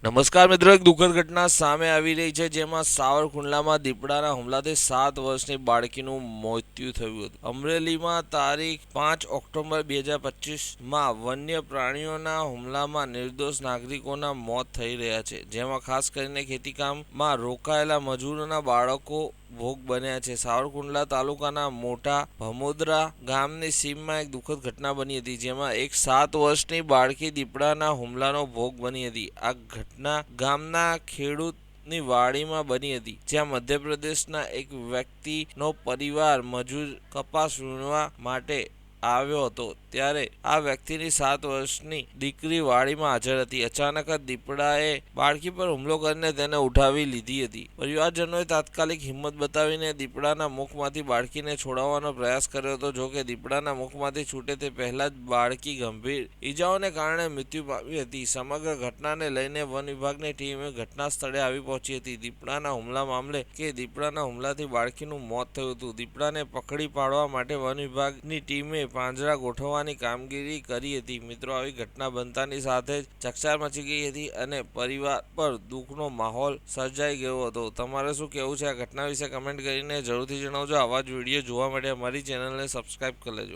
નમસ્કાર મિત્રો, એક દુઃખદ ઘટના સામે આવી રહી છે, જેમાં સાવરકુંડલામાં દીપડાના હુમલાથી 7 વર્ષની બાળકીનું મૃત્યુ થયું હતું. અમરેલીમાં તારીખ 5 ઓક્ટોબર 2025માં વન્ય પ્રાણીઓના હુમલામાં નિર્દોષ નાગરિકોના મોત થઈ રહ્યા છે, જેમાં ખાસ કરીને ખેતીકામમાં રોકાયેલા મજૂરોના બાળકો ભોગ બન્યા છે. સાવરકુંડલા તાલુકાના મોટા ભમોદરા ગામની સીમમાં એક દુઃખદ ઘટના બની હતી, જેમાં એક 7 વર્ષની બાળકી દીપડાના હુમલાનો ભોગ બની હતી. આ ઘટના ગામના ખેડૂતની વાડીમાં બની હતી, જ્યાં મધ્યપ્રદેશના એક વ્યક્તિનો પરિવાર મજૂર કપાસ વીણવા માટે આવ્યો હતો. ત્યારે આ વ્યક્તિની 7 વર્ષની દીકરી વાડીમાં હાજર હતી. અચાનક જ દીપડાએ બાળકી પર હુમલો કરીને તેને ઉઠાવી લીધી હતી. પરિવારજનોએ તાત્કાલિક હિંમત બતાવીને દીપડાના મુખમાંથી બાળકીને છોડાવવાનો પ્રયાસ કર્યો હતો. જોકે દીપડાના મુખમાંથી છૂટે તે પહેલા જ બાળકી ગંભીર ઈજાઓને કારણે મૃત્યુ પામી હતી. સમગ્ર ઘટનાને લઈને વન વિભાગની ટીમે ઘટના સ્થળે આવી પહોંચી હતી. દીપડાના હુમલા મામલે દીપડાના હુમલાથી બાળકીનું મોત થયું હતું. દીપડાને પકડી પાડવા માટે વન વિભાગની ટીમે પાંજરા ગોઠવવાની કામગીરી કરી હતી. મિત્રો, આવી ઘટના બનતાની સાથે જ ચકચાર મચી ગઈ હતી અને પરિવાર પર દુઃખનો માહોલ સર્જાઈ ગયો હતો. તમારે શું કહેવું છે આ ઘટના વિશે? કમેન્ટ કરીને જરૂરથી જણાવજો. આવા જ વિડીયો જોવા માટે અમારી ચેનલને સબસ્ક્રાઈબ કરી લેજો.